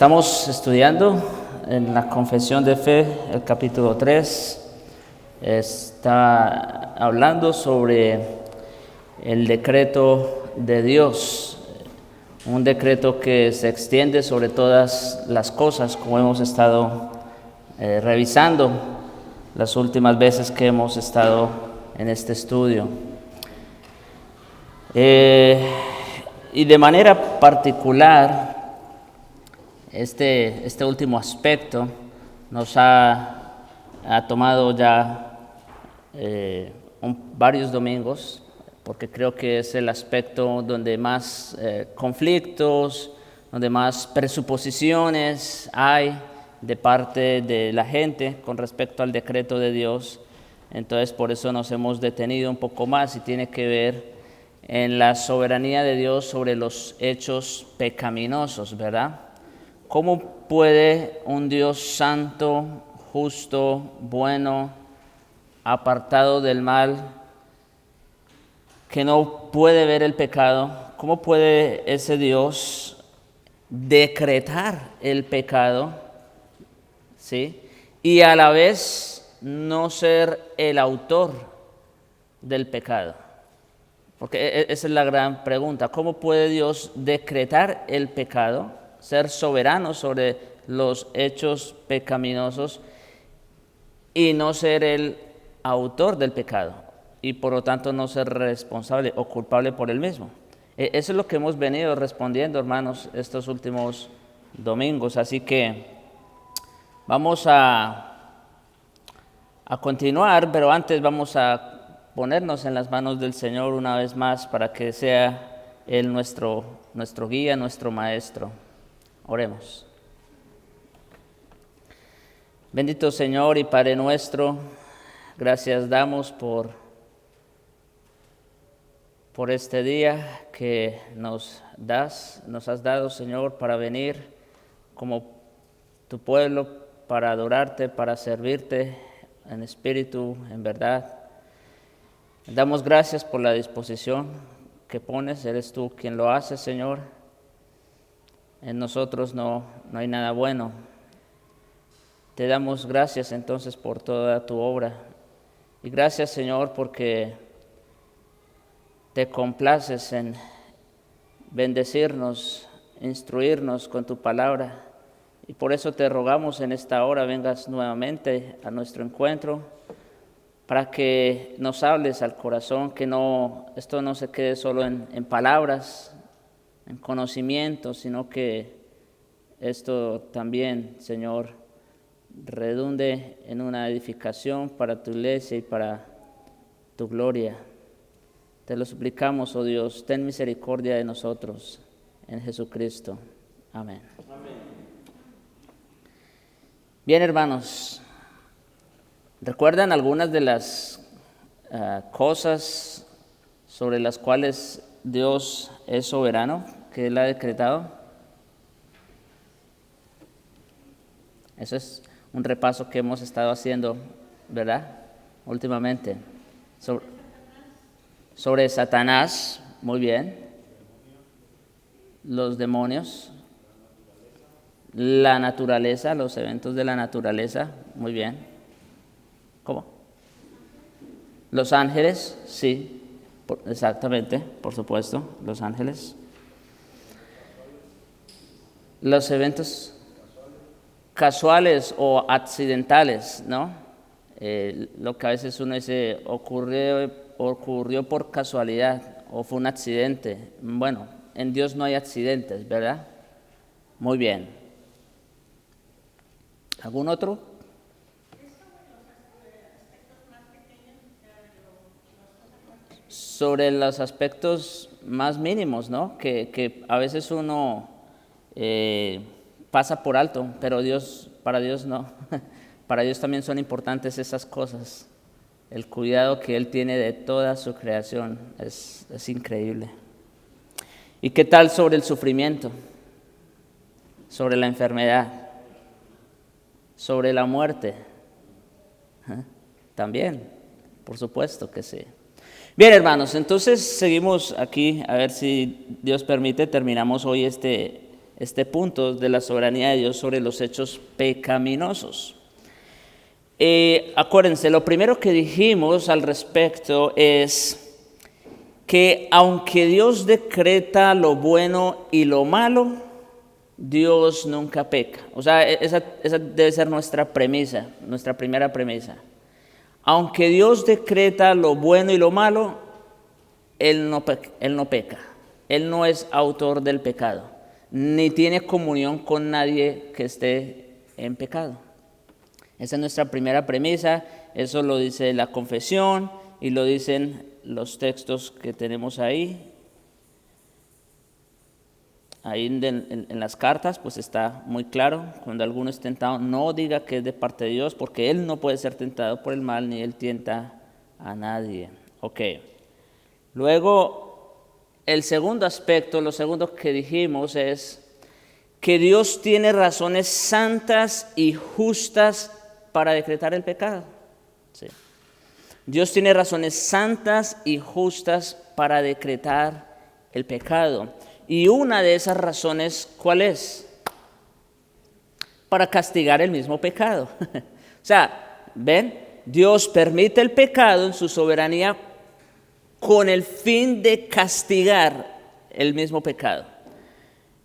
Estamos estudiando en la Confesión de Fe, el capítulo 3. Está hablando sobre el decreto de Dios, un decreto que se extiende sobre todas las cosas, como hemos estado revisando las últimas veces que hemos estado en este estudio. Y de manera particular, este último aspecto nos ha tomado ya varios domingos, porque creo que es el aspecto donde más conflictos, donde más presuposiciones hay de parte de la gente con respecto al decreto de Dios. Entonces, por eso nos hemos detenido un poco más y tiene que ver en la soberanía de Dios sobre los hechos pecaminosos, ¿verdad? ¿Cómo puede un Dios santo, justo, bueno, apartado del mal, que no puede ver el pecado, cómo puede ese Dios decretar el pecado, ¿sí? Y a la vez no ser el autor del pecado? Porque esa es la gran pregunta. ¿Cómo puede Dios decretar el pecado, ser soberano sobre los hechos pecaminosos y no ser el autor del pecado y por lo tanto no ser responsable o culpable por él mismo? Eso es lo que hemos venido respondiendo, hermanos, estos últimos domingos. Así que vamos a continuar, pero antes vamos a ponernos en las manos del Señor una vez más para que sea Él nuestro guía, nuestro maestro. Oremos. Bendito Señor y Padre nuestro, gracias damos por este día que nos has dado, Señor, para venir como tu pueblo, para adorarte, para servirte en espíritu, en verdad. Damos gracias por la disposición que pones, eres tú quien lo hace, Señor. En nosotros no hay nada bueno. Te damos gracias entonces por toda tu obra. Y gracias, Señor, porque te complaces en bendecirnos, instruirnos con tu palabra. Y por eso te rogamos en esta hora vengas nuevamente a nuestro encuentro para que nos hables al corazón, que esto no se quede solo en palabras, en conocimiento, sino que esto también, Señor, redunde en una edificación para tu iglesia y para tu gloria. Te lo suplicamos, oh Dios, ten misericordia de nosotros, en Jesucristo. Amén. Amén. Bien, hermanos, ¿recuerdan algunas de las cosas sobre las cuales Dios es soberano, que Él ha decretado? Eso es un repaso que hemos estado haciendo, ¿verdad? Últimamente. Sobre Satanás, muy bien. Los demonios. La naturaleza, los eventos de la naturaleza, muy bien. ¿Cómo? Los ángeles, sí, exactamente, por supuesto, los ángeles. Los eventos casuales o accidentales, ¿no? Lo que a veces uno dice ocurrió por casualidad o fue un accidente. Bueno, en Dios no hay accidentes, ¿verdad? Muy bien. ¿Algún otro? Sobre los aspectos más mínimos, ¿no? Que a veces uno pasa por alto, pero para Dios no. Para Dios también son importantes esas cosas. El cuidado que Él tiene de toda su creación es increíble. ¿Y qué tal sobre el sufrimiento? Sobre la enfermedad, sobre la muerte. También, por supuesto que sí. Bien, hermanos, entonces seguimos aquí, a ver si Dios permite, terminamos hoy este este punto de la soberanía de Dios sobre los hechos pecaminosos. Acuérdense, lo primero que dijimos al respecto es que aunque Dios decreta lo bueno y lo malo, Dios nunca peca. O sea, esa debe ser nuestra premisa, nuestra primera premisa. Aunque Dios decreta lo bueno y lo malo, Él no peca. Él no es autor del pecado, ni tiene comunión con nadie que esté en pecado. Esa es nuestra primera premisa, eso lo dice la confesión y lo dicen los textos que tenemos ahí. Ahí en las cartas pues está muy claro, cuando alguno es tentado no diga que es de parte de Dios, porque Él no puede ser tentado por el mal, ni Él tienta a nadie. Ok. Luego, el segundo aspecto, lo segundo que dijimos es que Dios tiene razones santas y justas para decretar el pecado. Sí. Dios tiene razones santas y justas para decretar el pecado. Y una de esas razones, ¿cuál es? Para castigar el mismo pecado. O sea, ¿ven? Dios permite el pecado en su soberanía con el fin de castigar el mismo pecado.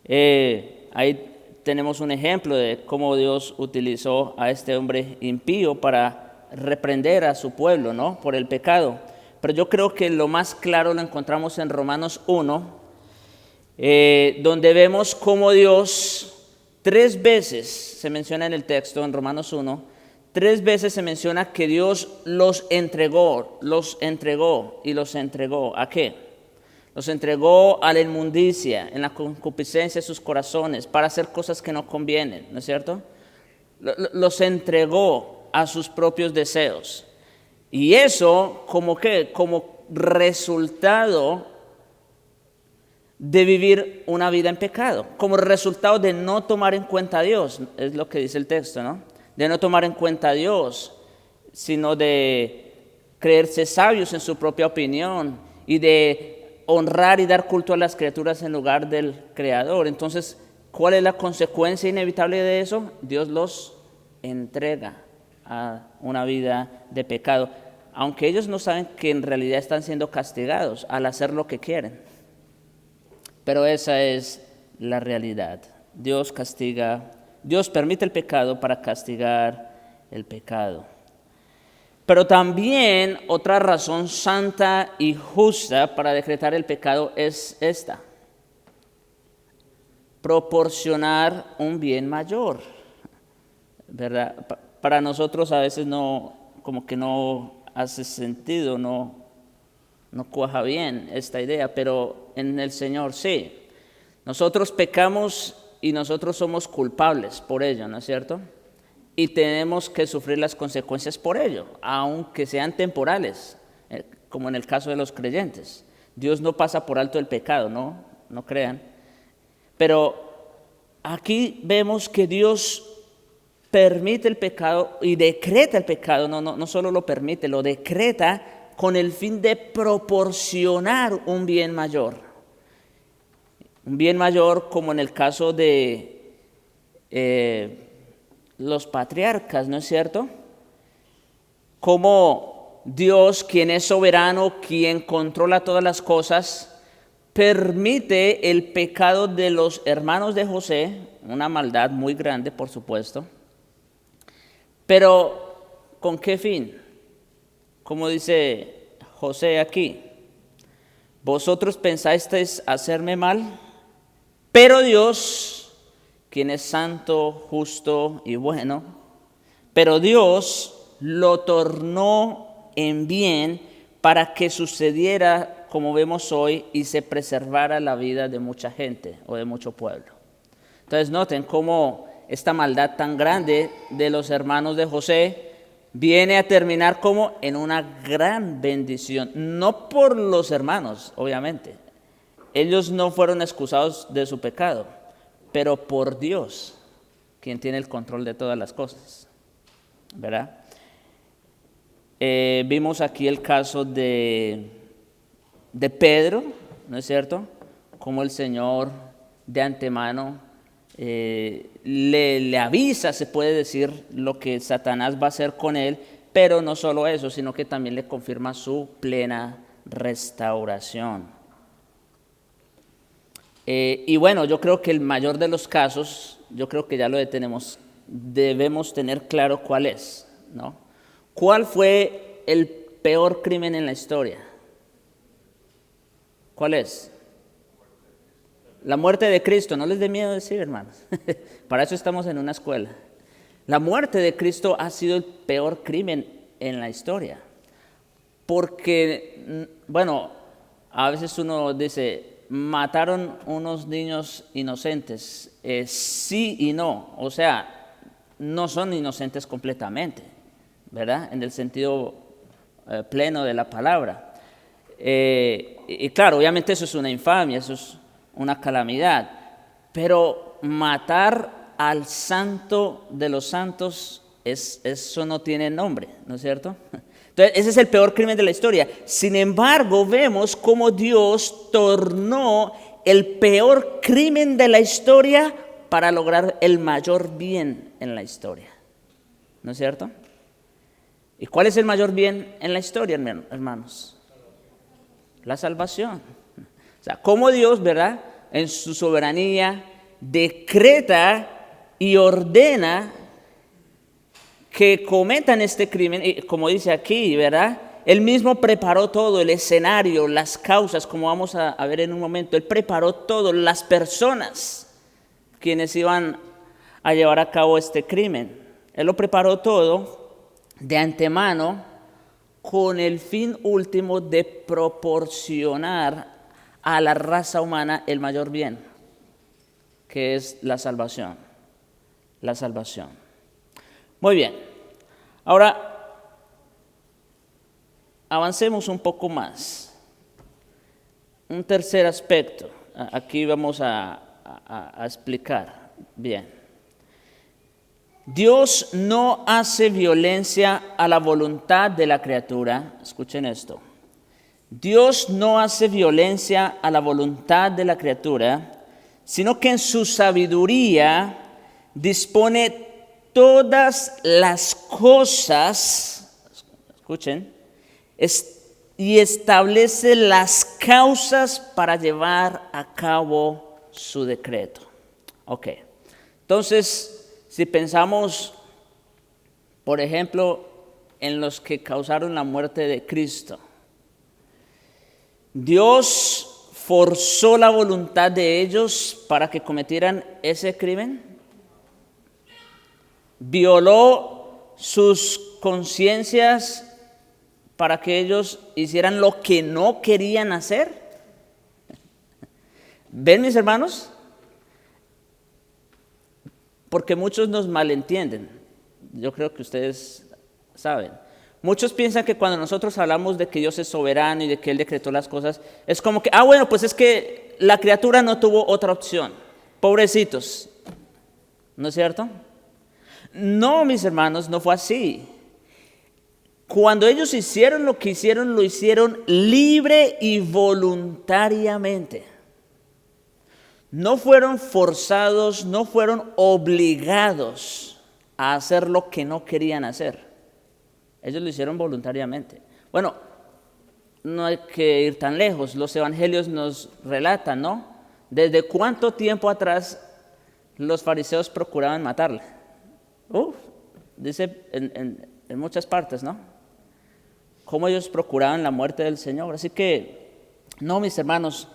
Ahí tenemos un ejemplo de cómo Dios utilizó a este hombre impío para reprender a su pueblo, ¿no? Por el pecado. Pero yo creo que lo más claro lo encontramos en Romanos 1, donde vemos cómo Dios 3 veces, se menciona en el texto, en Romanos 1, 3 veces se menciona que Dios los entregó. ¿Y los entregó a qué? Los entregó a la inmundicia, en la concupiscencia de sus corazones, para hacer cosas que no convienen, ¿no es cierto? Los entregó a sus propios deseos. Y eso, ¿como qué? Como resultado de vivir una vida en pecado, como resultado de no tomar en cuenta a Dios, es lo que dice el texto, ¿no? De no tomar en cuenta a Dios, sino de creerse sabios en su propia opinión y de honrar y dar culto a las criaturas en lugar del Creador. Entonces, ¿cuál es la consecuencia inevitable de eso? Dios los entrega a una vida de pecado, aunque ellos no saben que en realidad están siendo castigados al hacer lo que quieren. Pero esa es la realidad. Dios permite el pecado para castigar el pecado. Pero también otra razón santa y justa para decretar el pecado es esta: proporcionar un bien mayor, ¿verdad? Para nosotros a veces como que no hace sentido, no cuaja bien esta idea, pero en el Señor sí. Nosotros pecamos y nosotros somos culpables por ello, ¿no es cierto? Y tenemos que sufrir las consecuencias por ello, aunque sean temporales, como en el caso de los creyentes. Dios no pasa por alto el pecado, no crean. Pero aquí vemos que Dios permite el pecado y decreta el pecado, no solo lo permite, lo decreta con el fin de proporcionar un bien mayor. Un bien mayor como en el caso de los patriarcas, ¿no es cierto? Como Dios, quien es soberano, quien controla todas las cosas, permite el pecado de los hermanos de José, una maldad muy grande, por supuesto, pero ¿con qué fin? Como dice José aquí: vosotros pensasteis hacerme mal, pero Dios, quien es santo, justo y bueno, pero Dios lo tornó en bien para que sucediera como vemos hoy y se preservara la vida de mucha gente o de mucho pueblo. Entonces noten cómo esta maldad tan grande de los hermanos de José viene a terminar como en una gran bendición, no por los hermanos, obviamente. Ellos no fueron excusados de su pecado, pero por Dios, quien tiene el control de todas las cosas, ¿verdad? Vimos aquí el caso de Pedro, ¿no es cierto? Como el Señor de antemano le avisa, se puede decir, lo que Satanás va a hacer con él, pero no solo eso, sino que también le confirma su plena restauración. Y bueno, yo creo que el mayor de los casos, yo creo que ya lo debemos tener claro cuál es, ¿no? ¿Cuál fue el peor crimen en la historia? ¿Cuál es? La muerte de Cristo. No les dé miedo decir, hermanos. Para eso estamos en una escuela. La muerte de Cristo ha sido el peor crimen en la historia. Porque, bueno, a veces uno dice, mataron unos niños inocentes. Sí y no. O sea, no son inocentes completamente, ¿verdad? En el sentido pleno de la palabra. Y claro, obviamente eso es una infamia, eso es una calamidad. Pero matar al santo de los santos, eso no tiene nombre, ¿no es cierto? Entonces, ese es el peor crimen de la historia. Sin embargo, vemos cómo Dios tornó el peor crimen de la historia para lograr el mayor bien en la historia, ¿no es cierto? ¿Y cuál es el mayor bien en la historia, hermanos? La salvación. O sea, cómo Dios, ¿verdad?, en su soberanía decreta y ordena que cometan este crimen, y como dice aquí, ¿verdad? Él mismo preparó todo, el escenario, las causas, como vamos a ver en un momento. Él preparó todo, las personas quienes iban a llevar a cabo este crimen. Él lo preparó todo de antemano con el fin último de proporcionar a la raza humana el mayor bien, que es la salvación. La salvación. Muy bien. Ahora, avancemos un poco más. Un tercer aspecto. Aquí vamos a explicar bien. Dios no hace violencia a la voluntad de la criatura. Escuchen esto. Dios no hace violencia a la voluntad de la criatura, sino que en su sabiduría dispone todas las cosas, escuchen, y establece las causas para llevar a cabo su decreto. Ok, entonces, si pensamos, por ejemplo, en los que causaron la muerte de Cristo, ¿Dios forzó la voluntad de ellos para que cometieran ese crimen? ¿Violó sus conciencias para que ellos hicieran lo que no querían hacer? ¿Ven, mis hermanos? Porque muchos nos malentienden. Yo creo que ustedes saben. Muchos piensan que cuando nosotros hablamos de que Dios es soberano y de que Él decretó las cosas, es como que, bueno, pues es que la criatura no tuvo otra opción. Pobrecitos. ¿No es cierto? No, mis hermanos, no fue así. Cuando ellos hicieron lo que hicieron, lo hicieron libre y voluntariamente. No fueron forzados, no fueron obligados a hacer lo que no querían hacer. Ellos lo hicieron voluntariamente. Bueno, no hay que ir tan lejos. Los evangelios nos relatan, ¿no? ¿Desde cuánto tiempo atrás los fariseos procuraban matarle? Dice en muchas partes, ¿no? Cómo ellos procuraban la muerte del Señor. Así que, no, mis hermanos,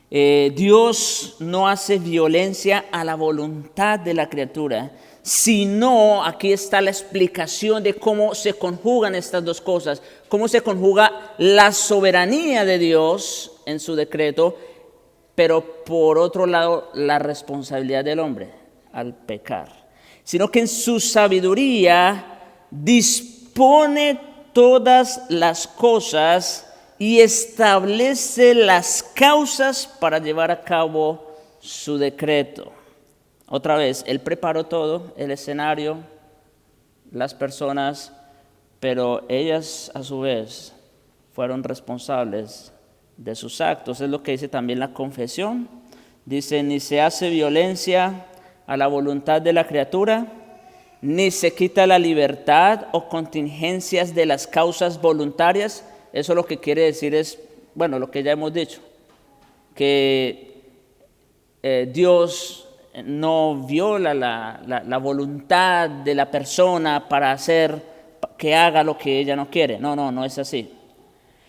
Dios no hace violencia a la voluntad de la criatura, sino aquí está la explicación de cómo se conjugan estas dos cosas, cómo se conjuga la soberanía de Dios en su decreto, pero por otro lado la responsabilidad del hombre al pecar, sino que en su sabiduría dispone todas las cosas y establece las causas para llevar a cabo su decreto. Otra vez, Él preparó todo, el escenario, las personas, pero ellas a su vez fueron responsables de sus actos. Es lo que dice también la confesión. Dice, ni se hace violencia a la voluntad de la criatura, ni se quita la libertad o contingencias de las causas voluntarias. Eso lo que quiere decir es, bueno, lo que ya hemos dicho, que Dios no viola la voluntad de la persona para hacer que haga lo que ella no quiere. No es así.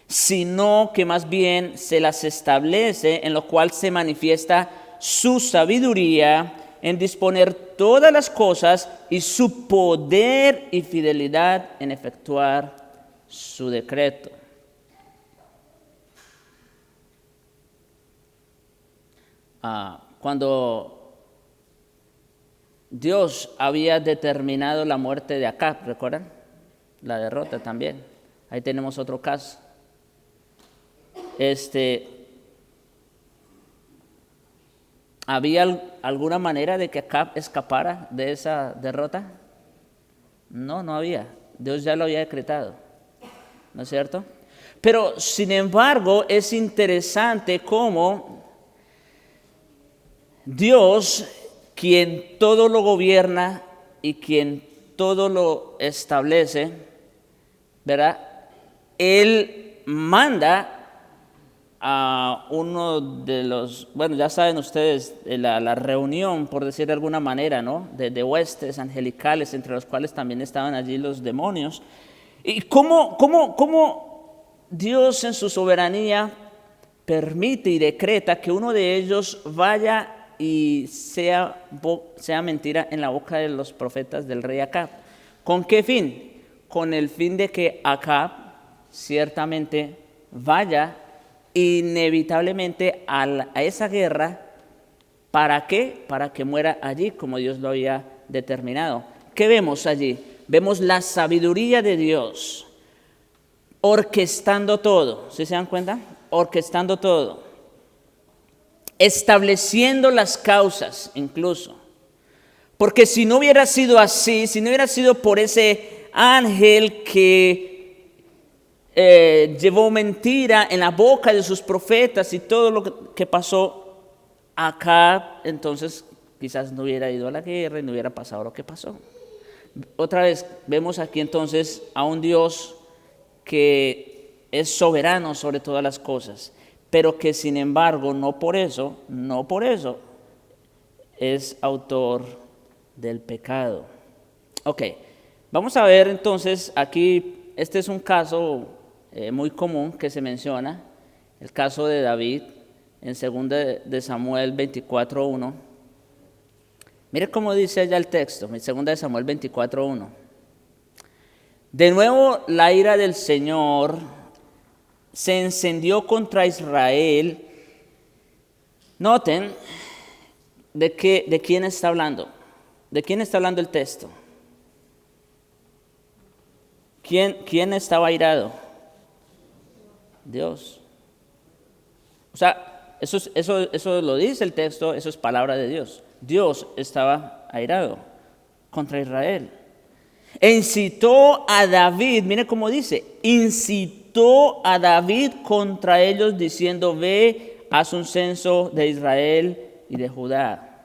Sino que más bien se las establece, en lo cual se manifiesta su sabiduría en disponer todas las cosas y su poder y fidelidad en efectuar su decreto. Cuando Dios había determinado la muerte de Acab, ¿recuerdan? La derrota también. Ahí tenemos otro caso. ¿Había alguna manera de que Acab escapara de esa derrota? No había. Dios ya lo había decretado, ¿no es cierto? Pero, sin embargo, es interesante cómo Dios, quien todo lo gobierna y quien todo lo establece, ¿verdad? Él manda a uno de los, bueno, ya saben ustedes, la reunión, por decir de alguna manera, ¿no? De huestes angelicales, entre los cuales también estaban allí los demonios. Y cómo Dios en su soberanía permite y decreta que uno de ellos vaya y sea mentira en la boca de los profetas del rey Acab. ¿Con qué fin? Con el fin de que Acab ciertamente vaya inevitablemente a esa guerra. ¿Para qué? Para que muera allí, como Dios lo había determinado. ¿Qué vemos allí? Vemos la sabiduría de Dios orquestando todo. ¿Sí se dan cuenta? Orquestando todo. Estableciendo las causas incluso. Porque si no hubiera sido así, si no hubiera sido por ese ángel que llevó mentira en la boca de sus profetas y todo lo que pasó acá, entonces quizás no hubiera ido a la guerra y no hubiera pasado lo que pasó. Otra vez vemos aquí entonces a un Dios que es soberano sobre todas las cosas, pero que sin embargo no por eso es autor del pecado. Ok, vamos a ver entonces aquí, este es un caso muy común que se menciona, el caso de David en 2 de Samuel 24:1. Mire cómo dice allá el texto, en 2 de Samuel 24:1. De nuevo la ira del Señor se encendió contra Israel. Noten de quién está hablando. ¿De quién está hablando el texto? ¿Quién estaba airado? Dios. O sea, eso lo dice el texto, eso es palabra de Dios. Dios estaba airado contra Israel. E incitó a David, mire cómo dice, incitó a David contra ellos diciendo, ve, haz un censo de Israel y de Judá.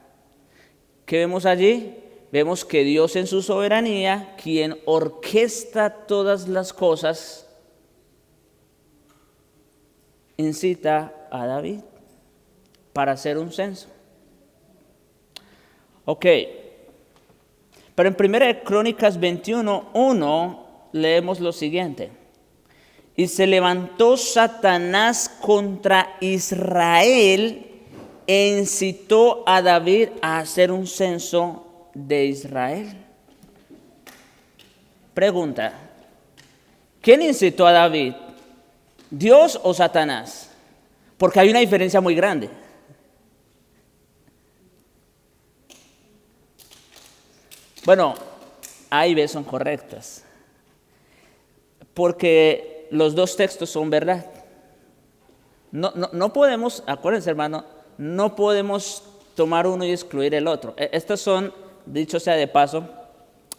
¿Qué vemos allí? Vemos que Dios en su soberanía, quien orquesta todas las cosas, incita a David para hacer un censo. Ok, pero en 1 Crónicas 21:1 leemos lo siguiente. Y se levantó Satanás contra Israel e incitó a David a hacer un censo de Israel. Pregunta, ¿quién incitó a David? ¿Dios o Satanás? Porque hay una diferencia muy grande. Bueno, A y B son correctas. Porque los dos textos son verdad. No podemos, acuérdense hermano, no podemos tomar uno y excluir el otro. Estas son, dicho sea de paso,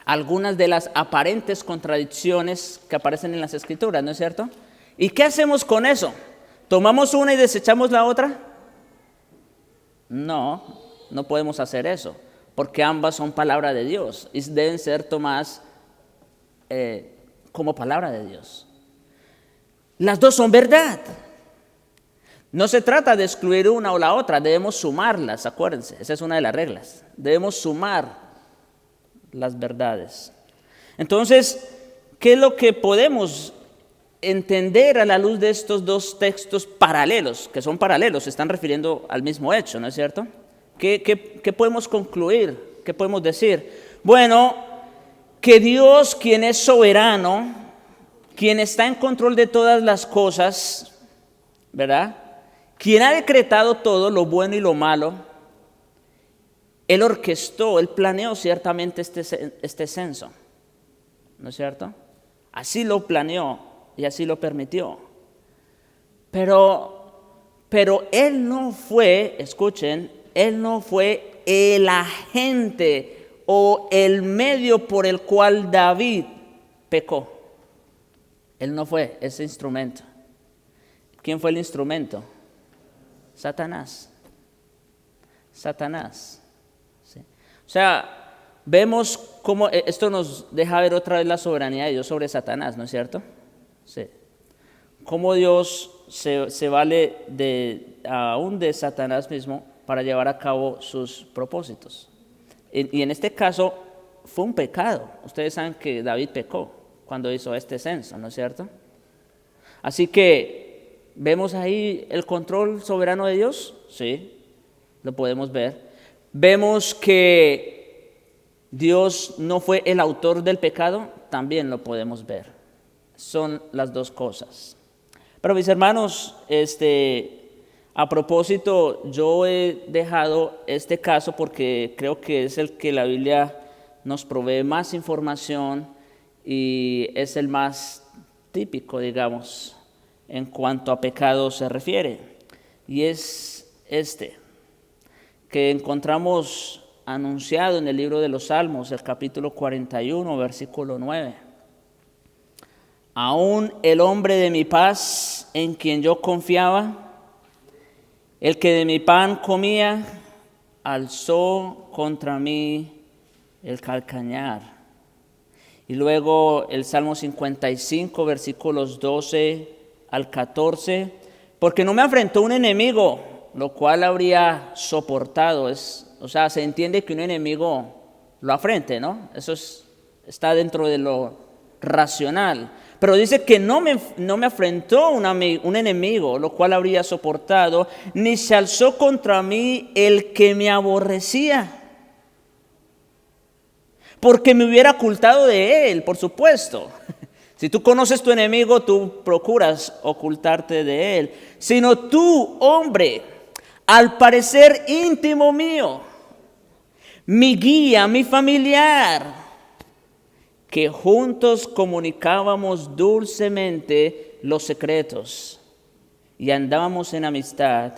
algunas de las aparentes contradicciones que aparecen en las Escrituras, ¿no es cierto? ¿Y qué hacemos con eso? ¿Tomamos una y desechamos la otra? No podemos hacer eso. porque ambas son palabra de Dios y deben ser tomadas como palabra de Dios. Las dos son verdad. No se trata de excluir una o la otra, debemos sumarlas, acuérdense, esa es una de las reglas. Debemos sumar las verdades. Entonces, ¿qué es lo que podemos entender a la luz de estos dos textos paralelos? Que son paralelos, se están refiriendo al mismo hecho, ¿no es cierto? ¿Qué podemos concluir? ¿Qué podemos decir? Bueno, que Dios, quien es soberano, quien está en control de todas las cosas, ¿verdad? Quien ha decretado todo, lo bueno y lo malo, Él orquestó, Él planeó ciertamente este censo, ¿no es cierto? Así lo planeó y así lo permitió. Pero Él no fue, escuchen, Él no fue el agente o el medio por el cual David pecó. Él no fue ese instrumento. ¿Quién fue el instrumento? Satanás. Satanás. ¿Sí? O sea, vemos cómo esto nos deja ver otra vez la soberanía de Dios sobre Satanás, ¿no es cierto? Sí. Cómo Dios se vale aún de Satanás mismo para llevar a cabo sus propósitos. Y en este caso fue un pecado. Ustedes saben que David pecó cuando hizo este censo, ¿no es cierto? Así que, ¿vemos ahí el control soberano de Dios? Sí, lo podemos ver. Vemos que Dios no fue el autor del pecado, también lo podemos ver. Son las dos cosas. Pero mis hermanos, a propósito, yo he dejado este caso porque creo que es el que la Biblia nos provee más información y es el más típico, digamos, en cuanto a pecado se refiere. Y es que encontramos anunciado en el libro de los Salmos, el capítulo 41, versículo 9. Aún el hombre de mi paz, en quien yo confiaba, el que de mi pan comía, alzó contra mí el calcañar. Y luego el Salmo 55, versículos 12 al 14, porque no me afrentó un enemigo, lo cual habría soportado. O sea, se entiende que un enemigo lo afrente, ¿no? Eso está dentro de lo racional. Pero dice que no me afrentó un enemigo, lo cual habría soportado, ni se alzó contra mí el que me aborrecía. Porque me hubiera ocultado de él, por supuesto. Si tú conoces tu enemigo, tú procuras ocultarte de él. Sino tú, hombre, al parecer íntimo mío, mi guía, mi familiar, que juntos comunicábamos dulcemente los secretos y andábamos en amistad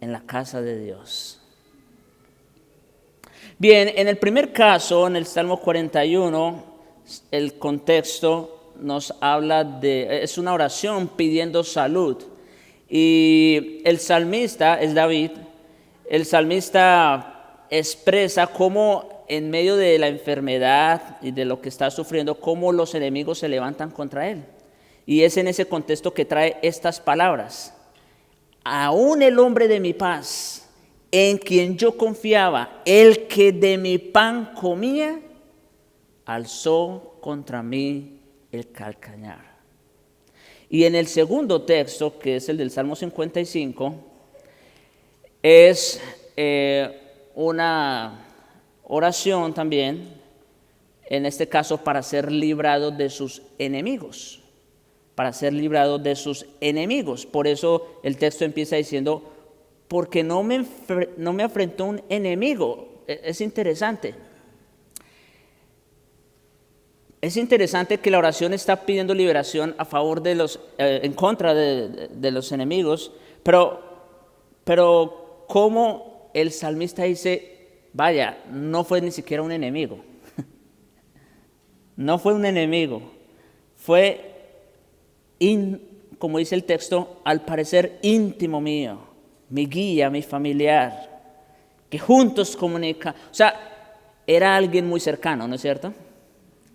en la casa de Dios. Bien, en el primer caso, en el Salmo 41, el contexto nos habla es una oración pidiendo salud. Y el salmista, es David, el salmista expresa cómo en medio de la enfermedad y de lo que está sufriendo, cómo los enemigos se levantan contra él. Y es en ese contexto que trae estas palabras. Aún el hombre de mi paz, en quien yo confiaba, el que de mi pan comía, alzó contra mí el calcañar. Y en el segundo texto, que es el del Salmo 55, es una oración también, en este caso para ser librado de sus enemigos. Para ser librado de sus enemigos. Por eso el texto empieza diciendo, porque no me afrentó un enemigo. Es interesante. Es interesante que la oración está pidiendo liberación a favor en contra de los enemigos, pero como el salmista dice, vaya, no fue ni siquiera un enemigo. No fue un enemigo. Fue, como dice el texto, al parecer íntimo mío, mi guía, mi familiar, que juntos comunica. O sea, era alguien muy cercano, ¿no es cierto?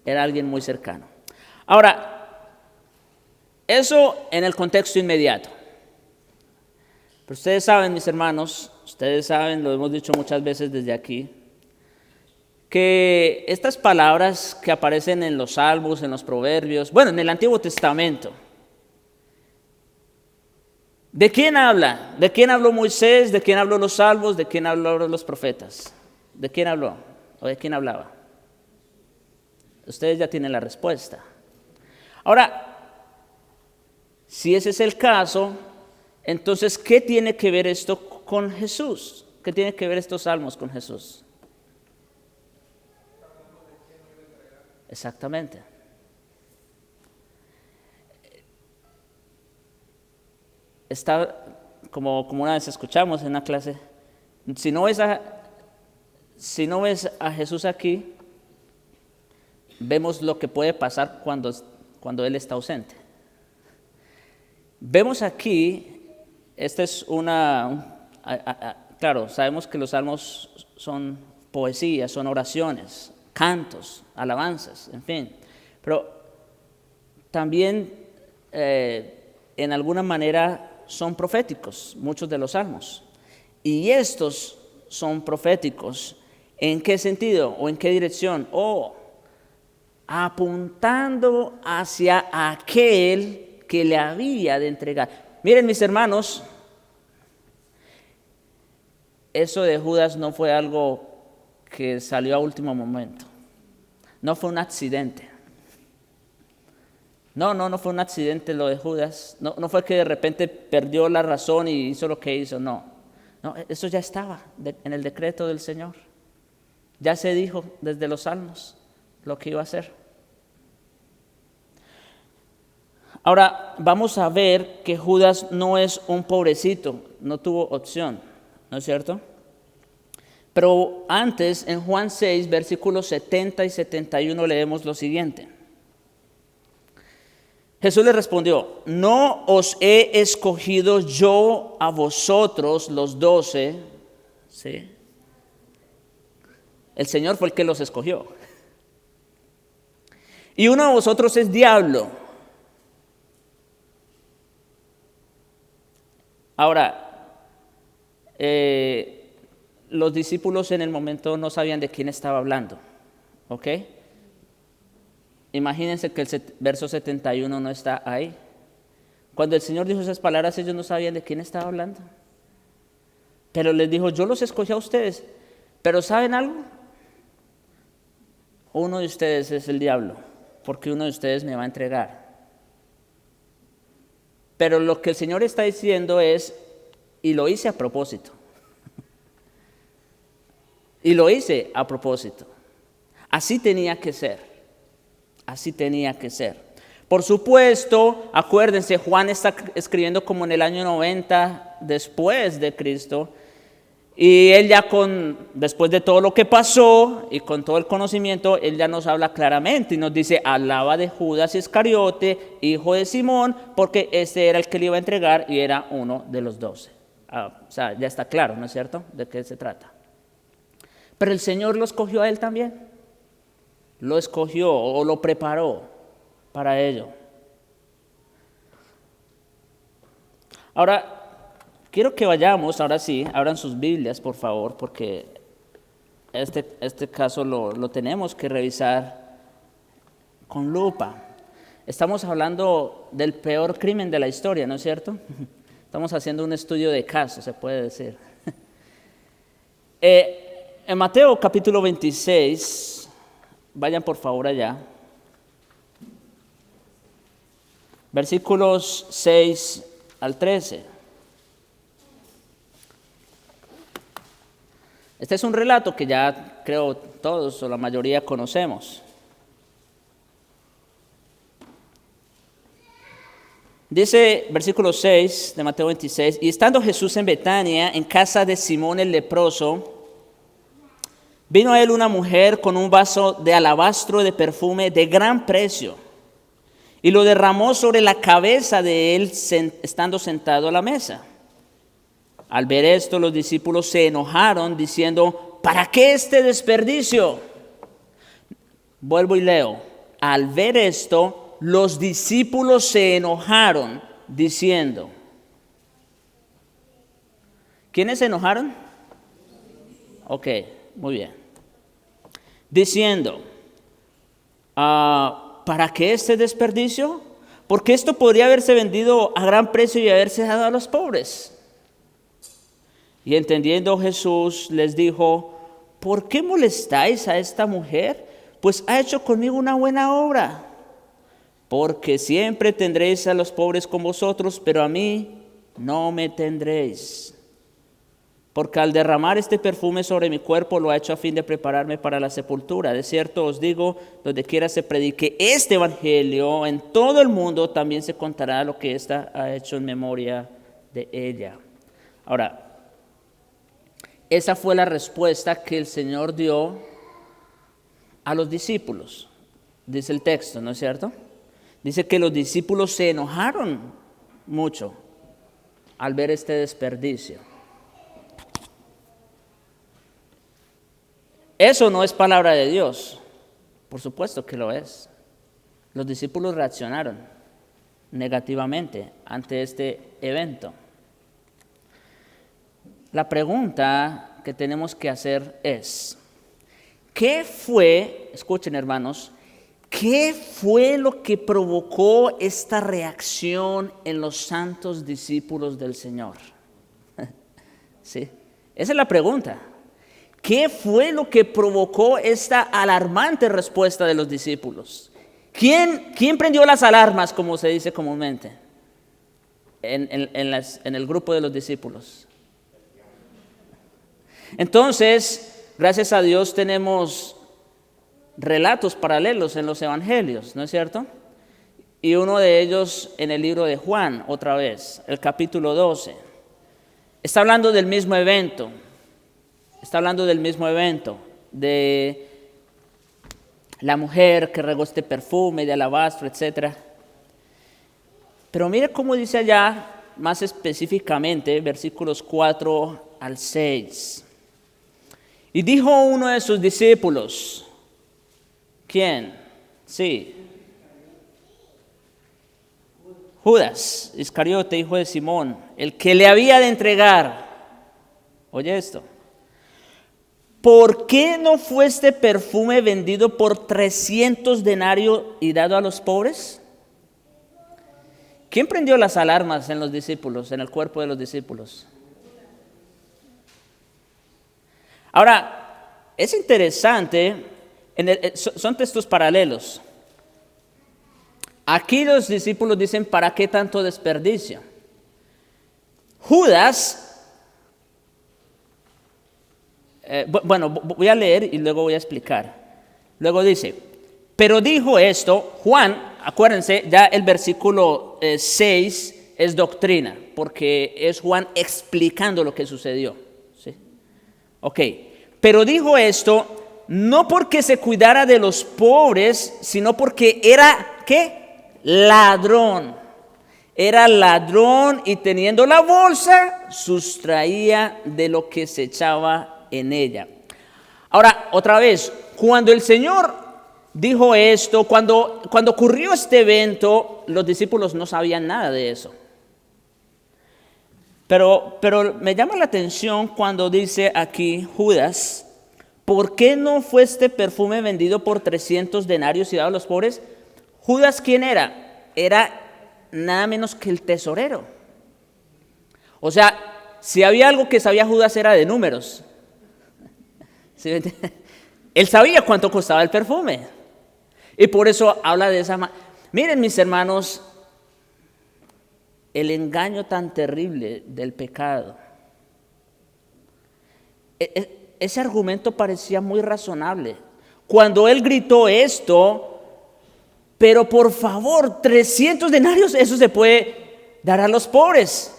Era alguien muy cercano. Ahora, eso en el contexto inmediato. Pero ustedes saben, mis hermanos, ustedes saben, lo hemos dicho muchas veces desde aquí, que estas palabras que aparecen en los Salmos, en los Proverbios, bueno, en el Antiguo Testamento, ¿de quién habla? ¿De quién habló Moisés? ¿De quién habló los Salmos? ¿De quién hablaron los profetas? ¿De quién habló? ¿O de quién hablaba? Ustedes ya tienen la respuesta. Ahora, si ese es el caso, entonces, ¿qué tiene que ver esto con Jesús? ¿Qué tiene que ver estos salmos con Jesús? Exactamente. Está, como una vez escuchamos en una clase, si no ves a Jesús aquí, vemos lo que puede pasar cuando Él está ausente. Vemos aquí, esta es claro, sabemos que los salmos son poesías, son oraciones, cantos, alabanzas, en fin. Pero también en alguna manera son proféticos, muchos de los salmos. Y estos son proféticos. ¿En qué sentido o en qué dirección? Apuntando hacia aquel que le había de entregar. Miren, mis hermanos, eso de Judas no fue algo que salió a último momento. No fue un accidente. No fue un accidente lo de Judas. No fue que de repente perdió la razón y hizo lo que hizo. No, eso ya estaba en el decreto del Señor. Ya se dijo desde los Salmos lo que iba a hacer. Ahora, vamos a ver que Judas no es un pobrecito, no tuvo opción, ¿no es cierto? Pero antes, en Juan 6, versículos 70 y 71, leemos lo siguiente. Jesús le respondió: ¿no os he escogido yo a vosotros los 12? ¿Sí? El Señor fue el que los escogió. Y uno de vosotros es diablo. Ahora, los discípulos en el momento no sabían de quién estaba hablando, ¿ok? Imagínense que el verso 71 no está ahí. Cuando el Señor dijo esas palabras, ellos no sabían de quién estaba hablando. Pero les dijo: yo los escogí a ustedes, pero ¿saben algo? Uno de ustedes es el diablo, porque uno de ustedes me va a entregar. Pero lo que el Señor está diciendo es, y lo hice a propósito. Y lo hice a propósito. Así tenía que ser. Así tenía que ser. Por supuesto, acuérdense, Juan está escribiendo como en el año 90 después de Cristo. Y él ya después de todo lo que pasó y con todo el conocimiento, él ya nos habla claramente y nos dice: hablaba de Judas Iscariote, hijo de Simón, porque este era el que le iba a entregar y era uno de los 12. O sea, ya está claro, ¿no es cierto?, de qué se trata. Pero el Señor lo escogió a él también. Lo escogió o lo preparó para ello. Ahora, quiero que vayamos, ahora sí, abran sus Biblias, por favor, porque este caso lo tenemos que revisar con lupa. Estamos hablando del peor crimen de la historia, ¿no es cierto? Estamos haciendo un estudio de caso, se puede decir. En Mateo capítulo 26, vayan por favor allá, versículos 6 al 13. Este es un relato que ya creo todos o la mayoría conocemos. Dice versículo 6 de Mateo 26: y estando Jesús en Betania, en casa de Simón el leproso, vino a él una mujer con un vaso de alabastro de perfume de gran precio, y lo derramó sobre la cabeza de él estando sentado a la mesa. Al ver esto, los discípulos se enojaron, diciendo: ¿para qué este desperdicio? Vuelvo y leo. Al ver esto, los discípulos se enojaron, diciendo. ¿Quiénes se enojaron? Ok, muy bien. Diciendo, ¿para qué este desperdicio? Porque esto podría haberse vendido a gran precio y haberse dado a los pobres. Y entendiendo Jesús les dijo, ¿por qué molestáis a esta mujer? Pues ha hecho conmigo una buena obra. Porque siempre tendréis a los pobres con vosotros, pero a mí no me tendréis. Porque al derramar este perfume sobre mi cuerpo lo ha hecho a fin de prepararme para la sepultura. De cierto os digo, donde quiera se predique este evangelio, en todo el mundo también se contará lo que ésta ha hecho en memoria de ella. Ahora, esa fue la respuesta que el Señor dio a los discípulos, dice el texto, ¿no es cierto? Dice que los discípulos se enojaron mucho al ver este desperdicio. Eso no es palabra de Dios, por supuesto que lo es. Los discípulos reaccionaron negativamente ante este evento. La pregunta que tenemos que hacer es, ¿qué fue, escuchen hermanos, qué fue lo que provocó esta reacción en los santos discípulos del Señor? ¿Sí? Esa es la pregunta. ¿Qué fue lo que provocó esta alarmante respuesta de los discípulos? ¿Quién prendió las alarmas, como se dice comúnmente, en el grupo de los discípulos? Entonces, gracias a Dios tenemos relatos paralelos en los evangelios, ¿no es cierto? Y uno de ellos en el libro de Juan, otra vez, el capítulo 12. Está hablando del mismo evento. De la mujer que regó este perfume de alabastro, etc. Pero mire cómo dice allá, más específicamente, versículos 4 al 6. Y dijo uno de sus discípulos, ¿quién? Sí. Judas Iscariote, hijo de Simón, el que le había de entregar. Oye esto. ¿Por qué no fue este perfume vendido por 300 denarios y dado a los pobres? ¿Quién prendió las alarmas en los discípulos, en el cuerpo de los discípulos? Ahora, es interesante, son textos paralelos. Aquí los discípulos dicen, ¿para qué tanto desperdicio? Judas, voy a leer y luego voy a explicar. Luego dice, pero dijo esto, Juan, acuérdense, ya el versículo 6 es doctrina, porque es Juan explicando lo que sucedió. ¿Sí? Ok, pero dijo esto no porque se cuidara de los pobres, sino porque era, ¿qué? Ladrón. Era ladrón y teniendo la bolsa, sustraía de lo que se echaba en ella. Ahora, otra vez, cuando el Señor dijo esto, cuando ocurrió este evento, los discípulos no sabían nada de eso. Pero me llama la atención cuando dice aquí Judas, ¿por qué no fue este perfume vendido por 300 denarios y dado a los pobres? Judas, ¿quién era? Era nada menos que el tesorero. O sea, si había algo que sabía Judas era de números. ¿Sí? Él sabía cuánto costaba el perfume. Y por eso habla de esa manera. Miren, mis hermanos, el engaño tan terrible del pecado. Ese argumento parecía muy razonable. Cuando él gritó esto, pero por favor, 300 denarios, eso se puede dar a los pobres.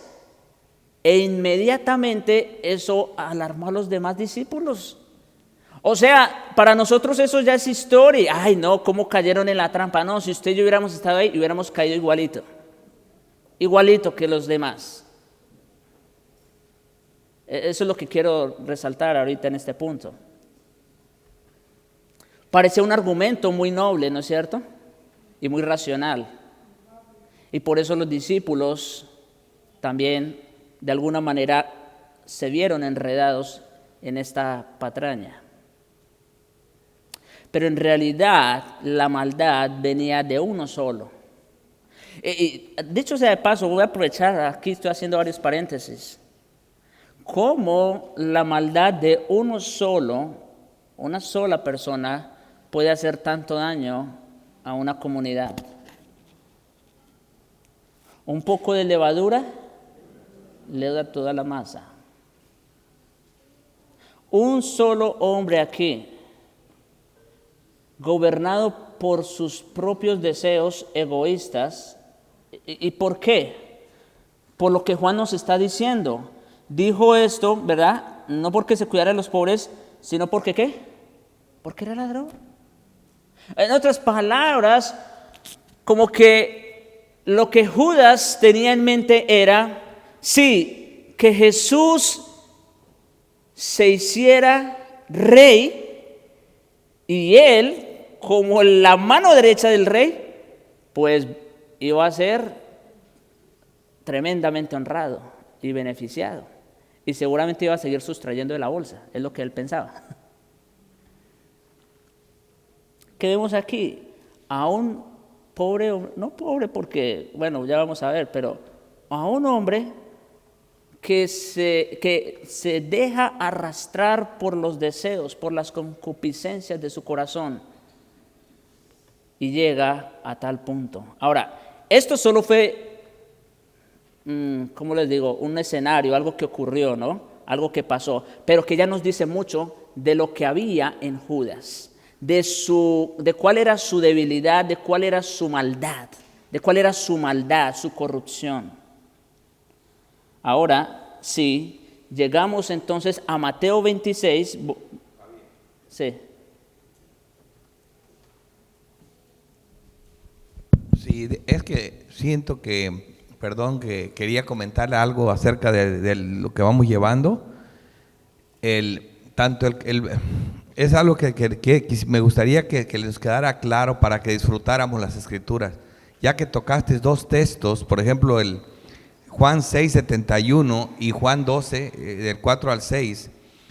E inmediatamente eso alarmó a los demás discípulos. O sea, para nosotros eso ya es historia. Ay, no, ¿cómo cayeron en la trampa? No, si usted y yo hubiéramos estado ahí, hubiéramos caído igualito que los demás. Eso es lo que quiero resaltar ahorita en este punto. Parecía un argumento muy noble, ¿no es cierto? Y muy racional. Y por eso los discípulos también, de alguna manera, se vieron enredados en esta patraña. Pero en realidad, la maldad venía de uno solo. Y dicho sea de paso, voy a aprovechar, aquí estoy haciendo varios paréntesis. Cómo la maldad de uno solo, una sola persona, puede hacer tanto daño a una comunidad. Un poco de levadura leuda toda la masa. Un solo hombre aquí, gobernado por sus propios deseos egoístas. ¿Y por qué? Por lo que Juan nos está diciendo. Dijo esto, ¿verdad? No porque se cuidara de los pobres, sino porque ¿qué? Porque era ladrón. En otras palabras, como que lo que Judas tenía en mente era, sí, que Jesús se hiciera rey y él, como la mano derecha del rey, pues iba a ser tremendamente honrado y beneficiado. Y seguramente iba a seguir sustrayendo de la bolsa, es lo que él pensaba. ¿Qué vemos aquí? A un pobre, no pobre porque, bueno, ya vamos a ver, pero a un hombre que se deja arrastrar por los deseos, por las concupiscencias de su corazón y llega a tal punto. Ahora, esto solo fue, ¿cómo les digo? Un escenario, algo que ocurrió, ¿no? Algo que pasó, pero que ya nos dice mucho de lo que había en Judas. De cuál era su debilidad, de cuál era su maldad, su corrupción. Ahora, sí, llegamos entonces a Mateo 26. Sí. Sí, es que siento que, perdón, que quería comentarle algo acerca de lo que vamos llevando. Es algo que me gustaría que les quedara claro para que disfrutáramos las Escrituras. Ya que tocaste dos textos, por ejemplo, el Juan 6:71 y Juan 12, del 4 al 6.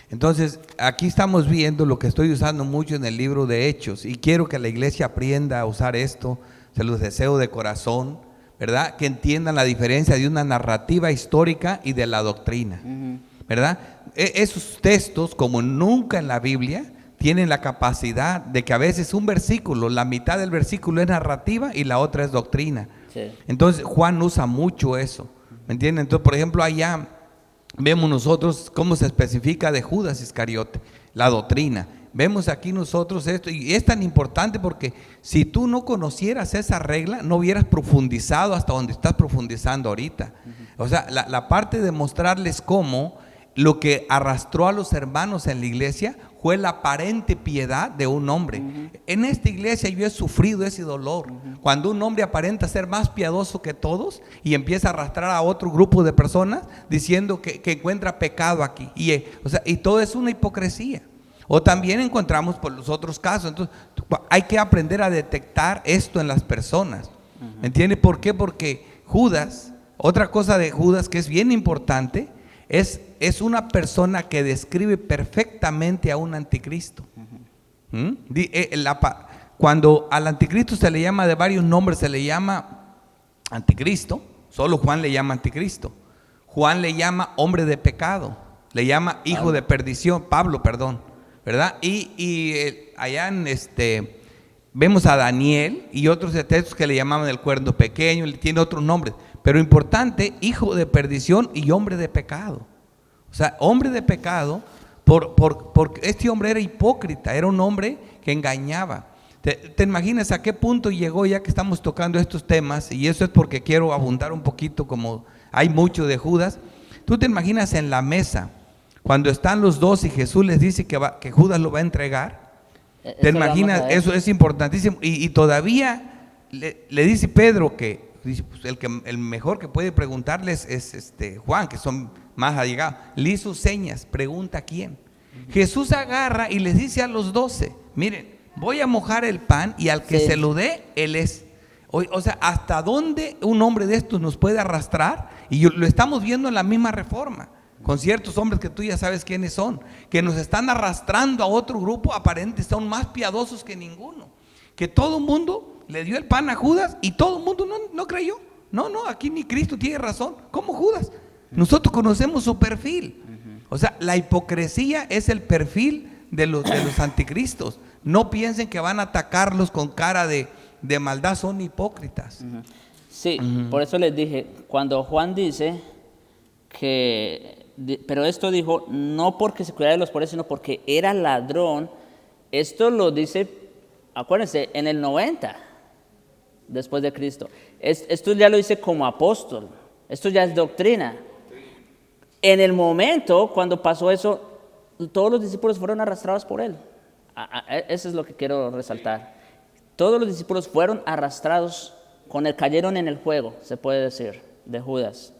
Entonces, aquí estamos viendo lo que estoy usando mucho en el libro de Hechos y quiero que la iglesia aprenda a usar esto, se los deseo de corazón, ¿verdad? Que entiendan la diferencia de una narrativa histórica y de la doctrina, ¿verdad? Esos textos, como nunca en la Biblia, tienen la capacidad de que a veces un versículo, la mitad del versículo es narrativa y la otra es doctrina. Sí. Entonces Juan usa mucho eso, ¿me entienden? Entonces, por ejemplo, allá vemos nosotros cómo se especifica de Judas Iscariote, la doctrina. Vemos aquí nosotros esto, y es tan importante porque si tú no conocieras esa regla, no hubieras profundizado hasta donde estás profundizando ahorita. O sea, la parte de mostrarles cómo lo que arrastró a los hermanos en la iglesia fue la aparente piedad de un hombre. En esta iglesia yo he sufrido ese dolor. Cuando un hombre aparenta ser más piadoso que todos y empieza a arrastrar a otro grupo de personas diciendo que encuentra pecado aquí. Y todo es una hipocresía. O también encontramos por los otros casos. Entonces hay que aprender a detectar esto en las personas. ¿Me entiendes? ¿Por qué? Porque Judas, otra cosa de Judas que es bien importante, es una persona que describe perfectamente a un anticristo. Cuando al anticristo se le llama de varios nombres, se le llama anticristo, solo Juan le llama anticristo. Juan le llama hombre de pecado, le llama hijo de perdición, Pablo, perdón, ¿verdad? Y allá vemos a Daniel y otros textos que le llamaban el cuerno pequeño, él tiene otros nombres. Pero importante, hijo de perdición y hombre de pecado. O sea, hombre de pecado, porque este hombre era hipócrita, era un hombre que engañaba. ¿Te imaginas a qué punto llegó ya que estamos tocando estos temas? Y eso es porque quiero abundar un poquito, como hay mucho de Judas. Tú te imaginas en la mesa, cuando están los dos y Jesús les dice que Judas lo va a entregar. ¿Te imaginas? Eso es importantísimo. Y todavía le dice Pedro que el mejor que puede preguntarles es Juan, que son más allegado, le hizo señas, pregunta quién. Jesús agarra y les dice a los 12, miren, voy a mojar el pan y al que Sí. se lo dé, él es. O sea, ¿hasta dónde un hombre de estos nos puede arrastrar? Y lo estamos viendo en la misma Reforma, con ciertos hombres que tú ya sabes quiénes son, que nos están arrastrando a otro grupo aparente, son más piadosos que ninguno. Que todo el mundo le dio el pan a Judas y todo el mundo no creyó. No, aquí ni Cristo tiene razón. ¿Cómo Judas? Nosotros conocemos su perfil. O sea, la hipocresía es el perfil de los anticristos. No piensen que van a atacarlos con cara de maldad, son hipócritas. Sí, por eso les dije, cuando Juan dice pero esto dijo no porque se cuidara de los pobres, sino porque era ladrón, esto lo dice, acuérdense, en el 90 después de Cristo. Esto ya lo dice como apóstol, esto ya es doctrina. En el momento cuando pasó eso, todos los discípulos fueron arrastrados por él. Eso es lo que quiero resaltar. Todos los discípulos fueron arrastrados con él, cayeron en el juego, se puede decir, de Judas.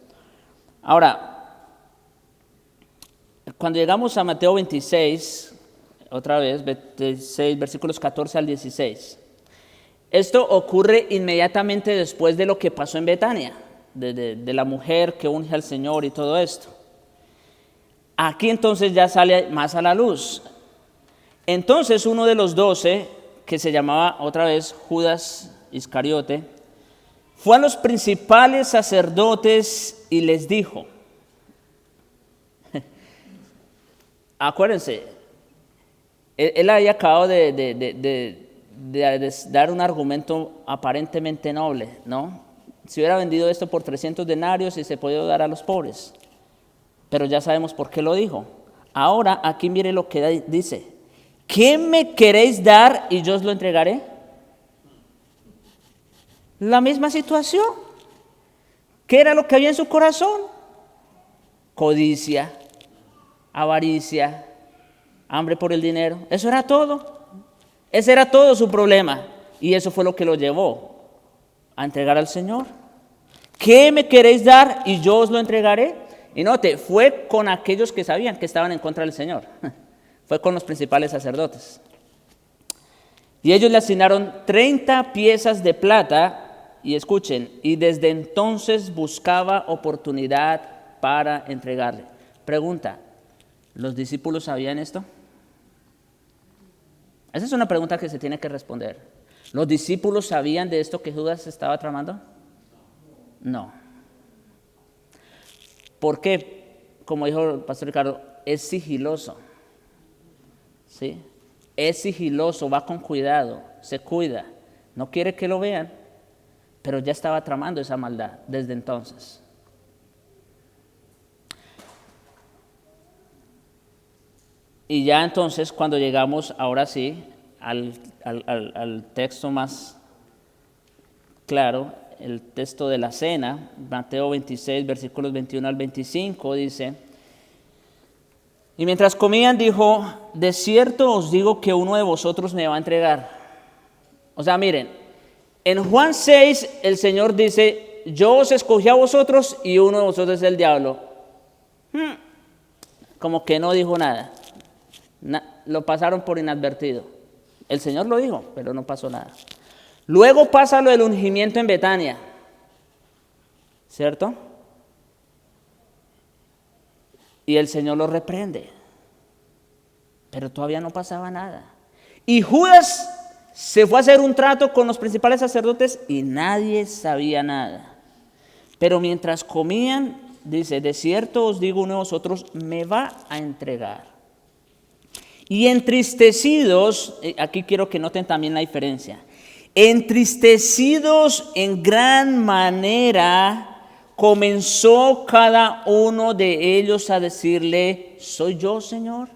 Ahora, cuando llegamos a Mateo 26, otra vez, 26, versículos 14 al 16, esto ocurre inmediatamente después de lo que pasó en Betania, de la mujer que unge al Señor y todo esto. Aquí entonces ya sale más a la luz. Entonces uno de los 12, que se llamaba otra vez Judas Iscariote, fue a los principales sacerdotes y les dijo, acuérdense, él había acabado de dar un argumento aparentemente noble, ¿no? Si hubiera vendido esto por 300 denarios y se podía dar a los pobres, pero ya sabemos por qué lo dijo. Ahora aquí mire lo que dice, ¿qué me queréis dar y yo os lo entregaré? La misma situación. ¿Qué era lo que había en su corazón? Codicia, avaricia, hambre por el dinero. Eso era todo. Ese era todo su problema. Y eso fue lo que lo llevó a entregar al Señor. ¿Qué me queréis dar y yo os lo entregaré? Y note, fue con aquellos que sabían que estaban en contra del Señor. Fue con los principales sacerdotes. Y ellos le asignaron 30 piezas de plata. Y escuchen, y desde entonces buscaba oportunidad para entregarle. Pregunta, ¿los discípulos sabían esto? Esa es una pregunta que se tiene que responder. ¿Los discípulos sabían de esto que Judas estaba tramando? No. ¿Por qué? Como dijo el pastor Ricardo, es sigiloso. ¿Sí? Es sigiloso, va con cuidado, se cuida. No quiere que lo vean. Pero ya estaba tramando esa maldad desde entonces. Y ya entonces cuando llegamos ahora sí al texto más claro, el texto de la cena, Mateo 26, versículos 21 al 25, dice, y mientras comían dijo, de cierto os digo que uno de vosotros me va a entregar. O sea, miren, en Juan 6 el Señor dice, yo os escogí a vosotros y uno de vosotros es el diablo. Como que no dijo nada. Lo pasaron por inadvertido. El Señor lo dijo, pero no pasó nada. Luego pasa lo del ungimiento en Betania. ¿Cierto? Y el Señor lo reprende. Pero todavía no pasaba nada. Y Judas se fue a hacer un trato con los principales sacerdotes y nadie sabía nada. Pero mientras comían, dice, de cierto os digo, uno de vosotros me va a entregar. Y entristecidos, aquí quiero que noten también la diferencia, entristecidos en gran manera, comenzó cada uno de ellos a decirle, ¿soy yo, Señor?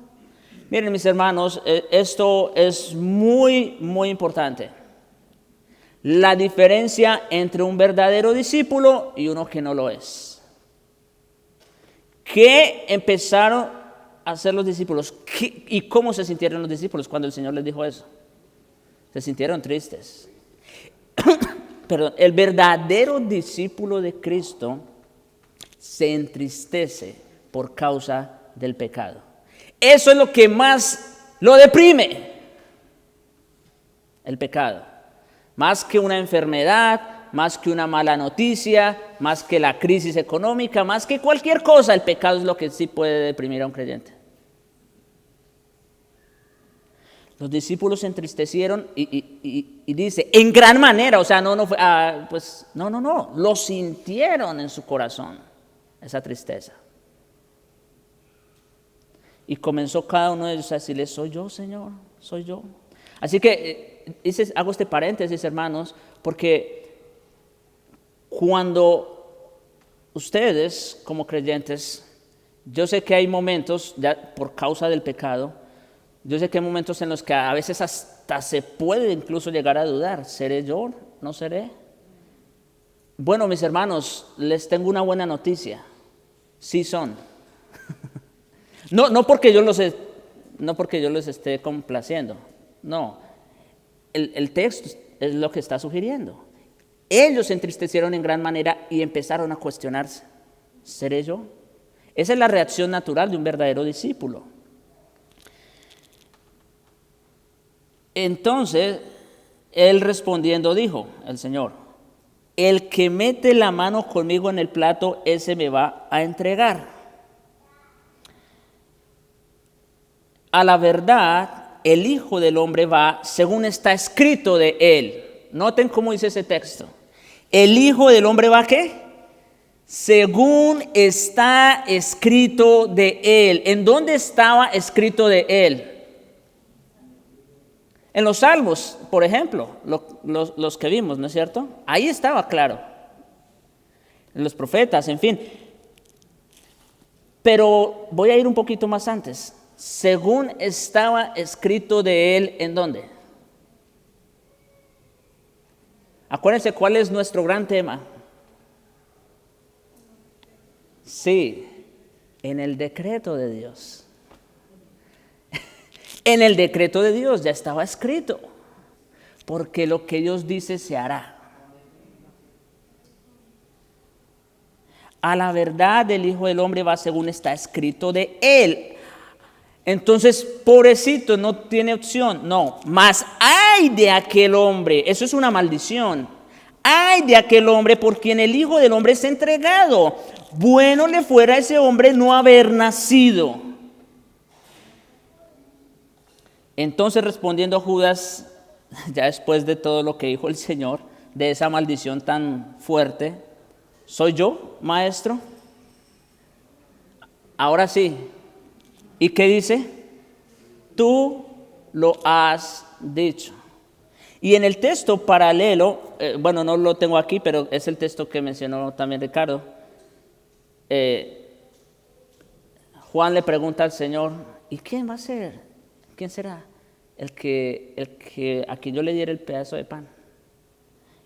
Miren, mis hermanos, esto es muy, muy importante. La diferencia entre un verdadero discípulo y uno que no lo es. ¿Qué empezaron a hacer los discípulos? ¿Y cómo se sintieron los discípulos cuando el Señor les dijo eso? Se sintieron tristes. Perdón, el verdadero discípulo de Cristo se entristece por causa del pecado. Eso es lo que más lo deprime, el pecado. Más que una enfermedad, más que una mala noticia, más que la crisis económica, más que cualquier cosa, el pecado es lo que sí puede deprimir a un creyente. Los discípulos se entristecieron y dice, en gran manera, o sea, no fue, no, lo sintieron en su corazón, esa tristeza. Y comenzó cada uno de ellos a decirle, soy yo, Señor, soy yo. Así que hago este paréntesis, hermanos, porque cuando ustedes, como creyentes, yo sé que hay momentos, ya por causa del pecado, yo sé que hay momentos en los que a veces hasta se puede incluso llegar a dudar, ¿seré yo? ¿No seré? Bueno, mis hermanos, les tengo una buena noticia, sí son. No porque yo los esté complaciendo, no. El texto es lo que está sugiriendo. Ellos se entristecieron en gran manera y empezaron a cuestionarse, ¿seré yo? Esa es la reacción natural de un verdadero discípulo. Entonces, él respondiendo dijo, el Señor, el que mete la mano conmigo en el plato, ese me va a entregar. A la verdad, el Hijo del Hombre va según está escrito de él. Noten cómo dice ese texto. El Hijo del Hombre va, ¿qué? Según está escrito de él. ¿En dónde estaba escrito de él? En los Salmos, por ejemplo, los que vimos, ¿no es cierto? Ahí estaba claro. En los profetas, en fin. Pero voy a ir un poquito más antes. Según estaba escrito de él, ¿en dónde? Acuérdense cuál es nuestro gran tema. Sí, en el decreto de Dios. En el decreto de Dios ya estaba escrito, porque lo que Dios dice se hará. A la verdad el Hijo del Hombre va según está escrito de él. Entonces, pobrecito, no tiene opción, no. Mas ay de aquel hombre, eso es una maldición. Ay de aquel hombre por quien el Hijo del Hombre es entregado. Bueno le fuera a ese hombre no haber nacido. Entonces respondiendo Judas, ya después de todo lo que dijo el Señor, de esa maldición tan fuerte, ¿soy yo, maestro? Ahora sí. ¿Y qué dice? Tú lo has dicho. Y en el texto paralelo, no lo tengo aquí, pero es el texto que mencionó también Ricardo. Juan le pregunta al Señor, ¿y quién va a ser? ¿Quién será el que a quien yo le diera el pedazo de pan?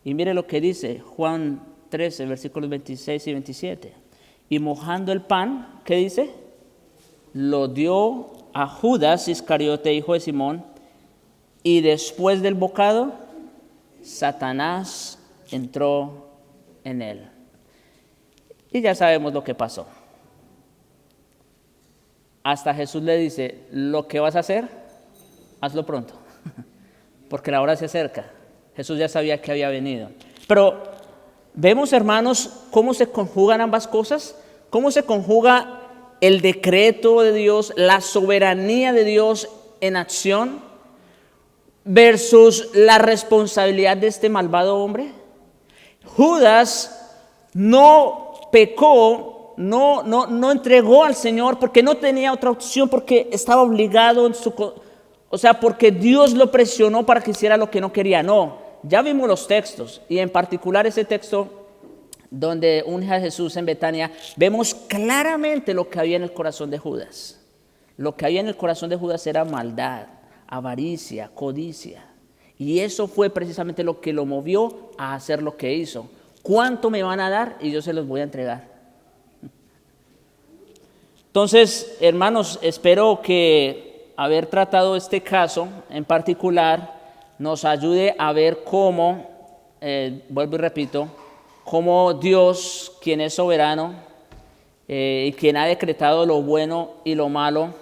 Y mire lo que dice Juan 13, versículos 26 y 27. Y mojando el pan, ¿qué dice? Lo dio a Judas Iscariote, hijo de Simón, y después del bocado, Satanás entró en él. Y ya sabemos lo que pasó. Hasta Jesús le dice, lo que vas a hacer, hazlo pronto, porque la hora se acerca. Jesús ya sabía que había venido. Pero vemos, hermanos, cómo se conjugan ambas cosas, cómo se conjuga el decreto de Dios, la soberanía de Dios en acción, versus la responsabilidad de este malvado hombre. Judas no pecó, no entregó al Señor porque no tenía otra opción, porque estaba obligado porque Dios lo presionó para que hiciera lo que no quería. No, ya vimos los textos, y en particular ese texto donde unge a Jesús en Betania, vemos claramente lo que había en el corazón de Judas. Lo que había en el corazón de Judas era maldad, avaricia, codicia. Y eso fue precisamente lo que lo movió a hacer lo que hizo. ¿Cuánto me van a dar? Y yo se los voy a entregar. Entonces, hermanos, espero que haber tratado este caso en particular nos ayude a ver cómo, vuelvo y repito, cómo Dios, quien es soberano, y quien ha decretado lo bueno y lo malo,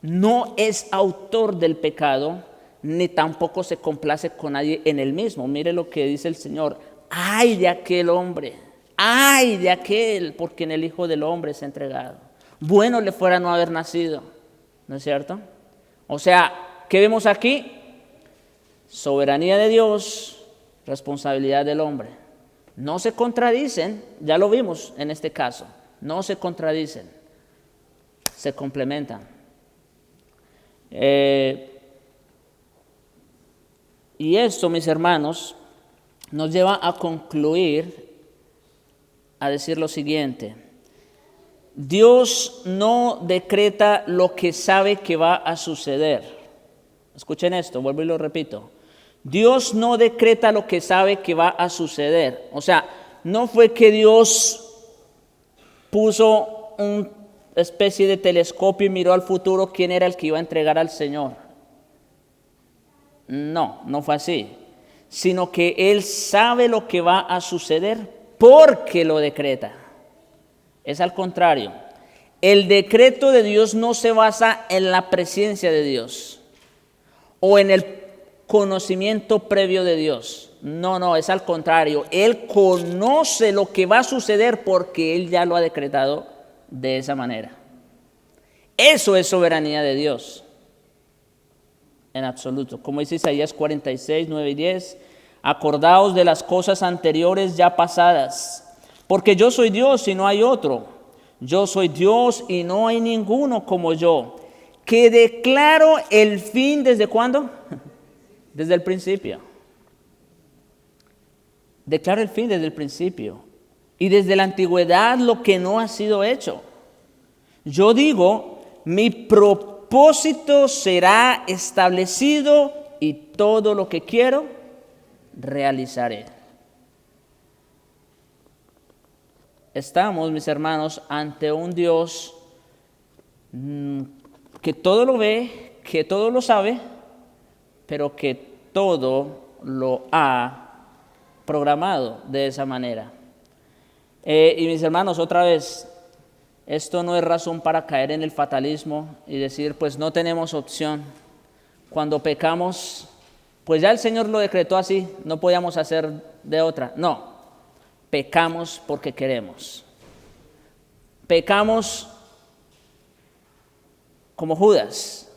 no es autor del pecado, ni tampoco se complace con nadie en el mismo. Mire lo que dice el Señor: ay de aquel hombre, ay de aquel por quien el Hijo del Hombre se ha entregado. Bueno le fuera no haber nacido, ¿no es cierto? O sea, ¿qué vemos aquí? Soberanía de Dios, responsabilidad del hombre. No se contradicen, ya lo vimos en este caso, no se contradicen, se complementan. Y esto, mis hermanos, nos lleva a concluir, a decir lo siguiente: Dios no decreta lo que sabe que va a suceder. Escuchen esto, vuelvo y lo repito. Dios no decreta lo que sabe que va a suceder. O sea, no fue que Dios puso una especie de telescopio y miró al futuro quién era el que iba a entregar al Señor. No, no fue así. Sino que Él sabe lo que va a suceder porque lo decreta. Es al contrario. El decreto de Dios no se basa en la presencia de Dios o en el conocimiento previo de Dios. No, es al contrario. Él conoce lo que va a suceder porque Él ya lo ha decretado de esa manera. Eso es soberanía de Dios, en absoluto. Como dice Isaías 46, 9 y 10, acordaos de las cosas anteriores ya pasadas, porque yo soy Dios y no hay otro. Yo soy Dios y no hay ninguno como yo, que declaro el fin, ¿desde cuándo? Desde el principio. Declaro el fin desde el principio. Y desde la antigüedad lo que no ha sido hecho. Yo digo, mi propósito será establecido y todo lo que quiero realizaré. Estamos, mis hermanos, ante un Dios que todo lo ve, que todo lo sabe, pero que todo lo ha programado de esa manera. Y mis hermanos, otra vez, esto no es razón para caer en el fatalismo y decir, pues no tenemos opción. Cuando pecamos, pues ya el Señor lo decretó así, no podíamos hacer de otra. No, pecamos porque queremos. Pecamos como Judas.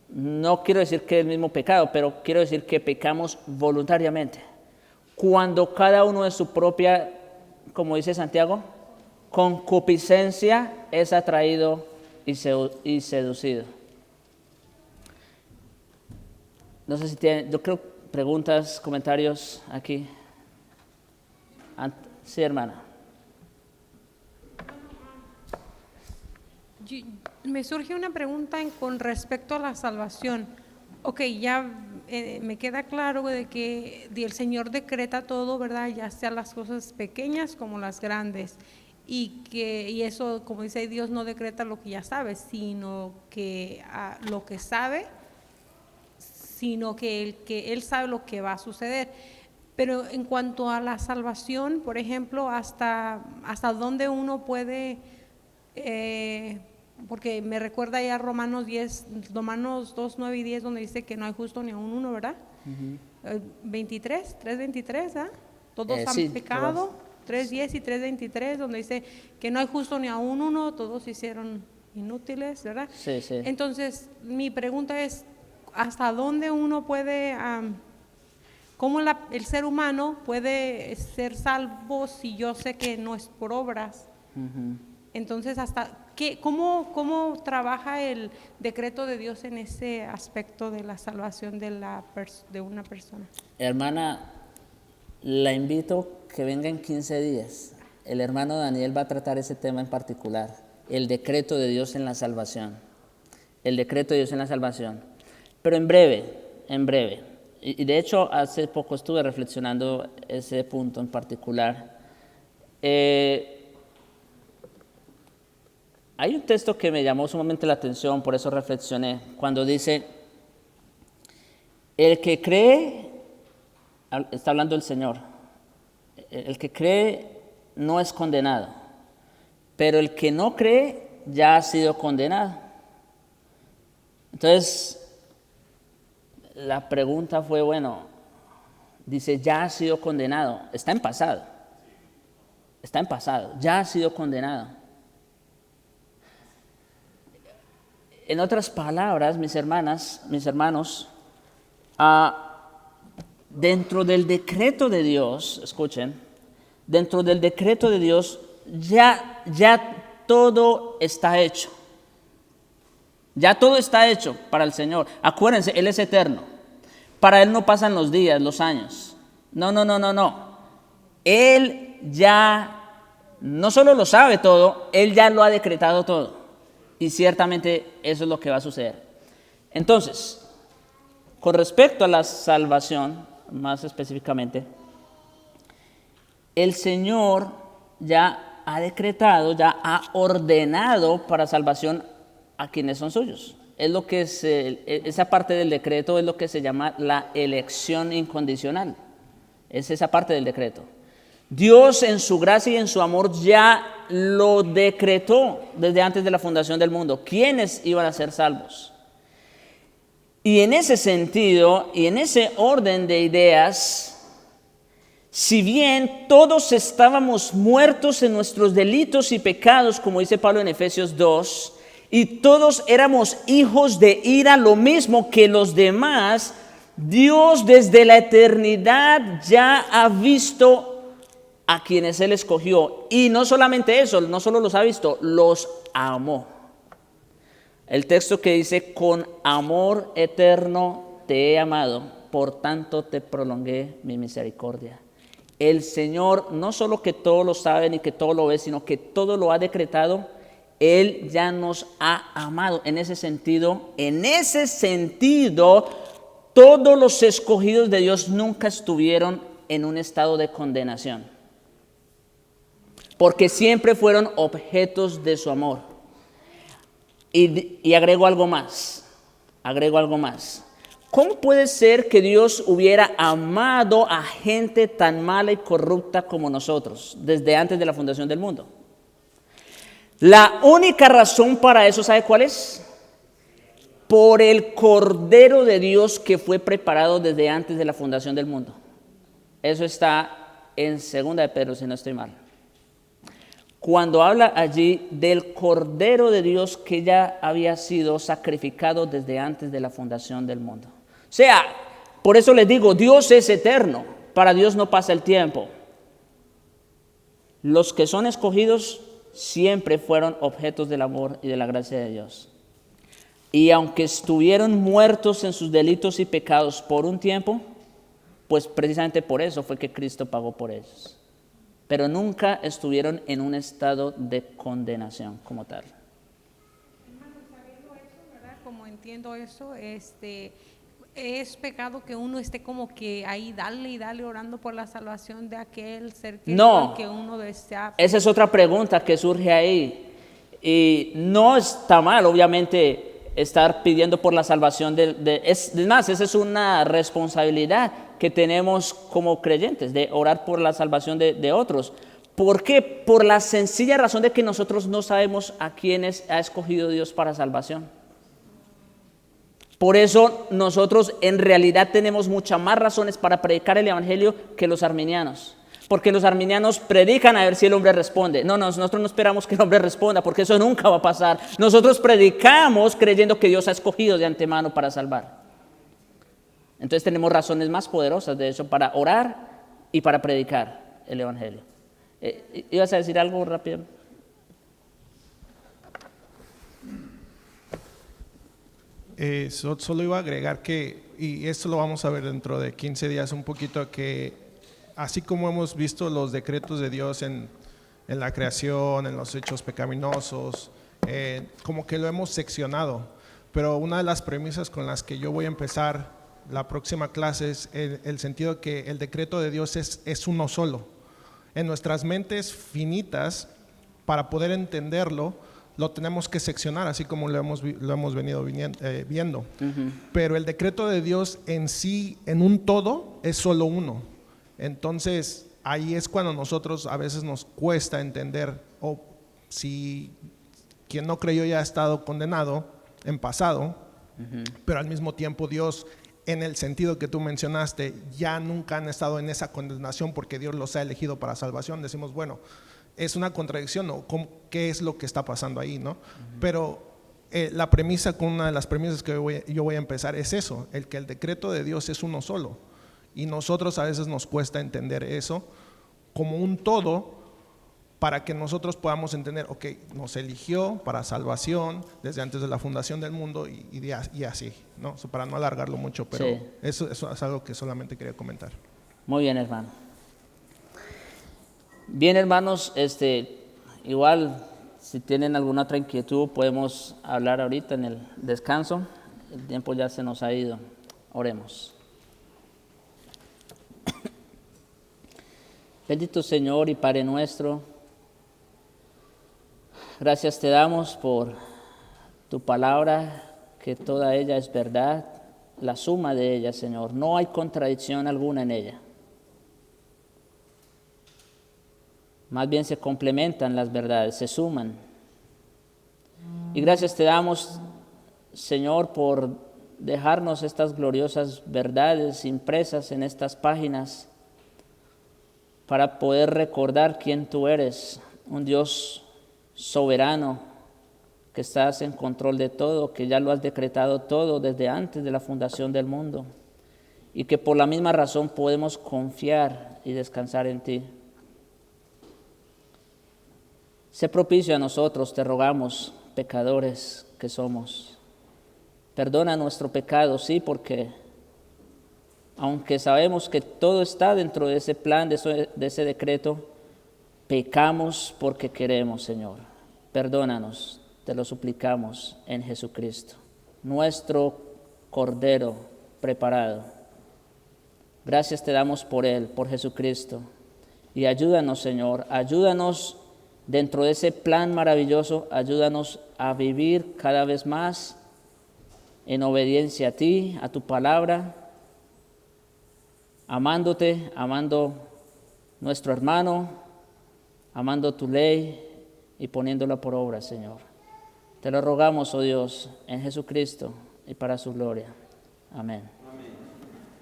No quiero decir que es el mismo pecado, pero quiero decir que pecamos voluntariamente. Cuando cada uno de su propia, como dice Santiago, concupiscencia es atraído y seducido. No sé si tienen, yo creo, preguntas, comentarios aquí. Sí, hermana. Me surge una pregunta con respecto a la salvación. Ok, ya me queda claro de que el Señor decreta todo, ¿verdad? Ya sea las cosas pequeñas como las grandes. Y eso, como dice Dios, no decreta lo que ya sabe, sino que lo que sabe, sino que Él sabe lo que va a suceder. Pero en cuanto a la salvación, por ejemplo, hasta dónde uno puede, porque me recuerda ya Romanos 2, 9 y 10, donde dice que no hay justo ni aun uno, ¿verdad? 3:23, ¿ah? Todos han pecado. 3:10 y 3:23, donde dice que no hay justo ni aun uno, todos se hicieron inútiles, ¿verdad? Sí. Entonces, mi pregunta es, ¿hasta dónde uno puede, cómo el ser humano puede ser salvo si yo sé que no es por obras? Entonces, ¿cómo trabaja el decreto de Dios en ese aspecto de la salvación de una persona? Hermana, la invito que venga en 15 días. El hermano Daniel va a tratar ese tema en particular, el decreto de Dios en la salvación. El decreto de Dios en la salvación. Pero en breve. Y de hecho, hace poco estuve reflexionando ese punto en particular. Hay un texto que me llamó sumamente la atención, por eso reflexioné, cuando dice, el que cree, está hablando el Señor, el que cree no es condenado, pero el que no cree ya ha sido condenado. Entonces, la pregunta fue, bueno, dice, ya ha sido condenado. Está en pasado. Está en pasado. Ya ha sido condenado. En otras palabras, mis hermanas, mis hermanos, dentro del decreto de Dios, escuchen, dentro del decreto de Dios ya todo está hecho. Ya todo está hecho para el Señor. Acuérdense, Él es eterno. Para Él no pasan los días, los años. No. Él ya no solo lo sabe todo, Él ya lo ha decretado todo. Y ciertamente eso es lo que va a suceder. Entonces, con respecto a la salvación, más específicamente, el Señor ya ha decretado, ya ha ordenado para salvación a quienes son suyos. Es lo que esa parte del decreto es lo que se llama la elección incondicional. Es esa parte del decreto. Dios en su gracia y en su amor ya lo decretó desde antes de la fundación del mundo. ¿Quiénes iban a ser salvos? Y en ese sentido y en ese orden de ideas, si bien todos estábamos muertos en nuestros delitos y pecados, como dice Pablo en Efesios 2, y todos éramos hijos de ira, lo mismo que los demás, Dios desde la eternidad ya ha visto a quienes Él escogió. Y no solamente eso, no solo los ha visto, los amó. El texto que dice, con amor eterno te he amado, por tanto te prolongué mi misericordia. El Señor no solo que todo lo sabe ni que todo lo ve, sino que todo lo ha decretado. Él ya nos ha amado. En ese sentido, todos los escogidos de Dios nunca estuvieron en un estado de condenación, porque siempre fueron objetos de su amor. Y agrego algo más. ¿Cómo puede ser que Dios hubiera amado a gente tan mala y corrupta como nosotros desde antes de la fundación del mundo? La única razón para eso, ¿sabe cuál es? Por el Cordero de Dios que fue preparado desde antes de la fundación del mundo. Eso está en 2 de Pedro, si no estoy mal. Cuando habla allí del Cordero de Dios que ya había sido sacrificado desde antes de la fundación del mundo. O sea, por eso les digo, Dios es eterno. Para Dios no pasa el tiempo. Los que son escogidos siempre fueron objetos del amor y de la gracia de Dios. Y aunque estuvieron muertos en sus delitos y pecados por un tiempo, pues precisamente por eso fue que Cristo pagó por ellos. Pero nunca estuvieron en un estado de condenación como tal. Hermano, sabiendo eso, ¿verdad? Como entiendo eso, es pecado que uno esté como que ahí dale y dale orando por la salvación de aquel ser No, que uno desea. Esa es otra pregunta que surge ahí. Y no está mal, obviamente, estar pidiendo por la salvación es más, esa es una responsabilidad que tenemos como creyentes, de orar por la salvación de otros. ¿Por qué? Por la sencilla razón de que nosotros no sabemos a quiénes ha escogido Dios para salvación. Por eso nosotros en realidad tenemos muchas más razones para predicar el Evangelio que los arminianos. Porque los arminianos predican a ver si el hombre responde. No, nosotros no esperamos que el hombre responda, porque eso nunca va a pasar. Nosotros predicamos creyendo que Dios ha escogido de antemano para salvar. Entonces tenemos razones más poderosas, de hecho, para orar y para predicar el Evangelio. ¿Ibas a decir algo rápido? Solo iba a agregar que, y esto lo vamos a ver dentro de 15 días un poquito, que así como hemos visto los decretos de Dios en la creación, en los hechos pecaminosos, como que lo hemos seccionado, pero una de las premisas con las que yo voy a empezar la próxima clase es el sentido que el decreto de Dios es uno solo. En nuestras mentes finitas, para poder entenderlo, lo tenemos que seccionar, así como lo hemos venido viendo. Uh-huh. Pero el decreto de Dios en sí, en un todo, es solo uno. Entonces, ahí es cuando nosotros a veces nos cuesta entender, o si quien no creyó ya ha estado condenado en pasado, pero al mismo tiempo Dios, en el sentido que tú mencionaste, ya nunca han estado en esa condenación porque Dios los ha elegido para salvación. Decimos, bueno, es una contradicción, ¿no? ¿Qué es lo que está pasando ahí, no? Pero la premisa, con una de las premisas que yo voy a empezar es eso, el que el decreto de Dios es uno solo. Y nosotros a veces nos cuesta entender eso como un todo, para que nosotros podamos entender, ok, nos eligió para salvación desde antes de la fundación del mundo y así, ¿no? Para no alargarlo mucho, pero Sí. eso es algo que solamente quería comentar. Muy bien, hermano. Bien, hermanos, igual, si tienen alguna otra inquietud, podemos hablar ahorita en el descanso. El tiempo ya se nos ha ido. Oremos. Bendito Señor y Padre nuestro, gracias te damos por tu palabra, que toda ella es verdad, la suma de ella, Señor. No hay contradicción alguna en ella. Más bien se complementan las verdades, se suman. Y gracias te damos, Señor, por dejarnos estas gloriosas verdades impresas en estas páginas para poder recordar quién tú eres, un Dios soberano, que estás en control de todo, que ya lo has decretado todo desde antes de la fundación del mundo, y que por la misma razón podemos confiar y descansar en ti. Sé propicio a nosotros, te rogamos, pecadores que somos. Perdona nuestro pecado, sí, porque aunque sabemos que todo está dentro de ese plan, de ese decreto, pecamos porque queremos, Señor. Perdónanos, te lo suplicamos en Jesucristo, nuestro Cordero preparado. Gracias te damos por Él, por Jesucristo. Y ayúdanos, Señor, ayúdanos dentro de ese plan maravilloso, ayúdanos a vivir cada vez más en obediencia a ti, a tu palabra, amándote, amando nuestro hermano, amando tu ley y poniéndola por obra, Señor. Te lo rogamos, oh Dios, en Jesucristo y para su gloria. Amén.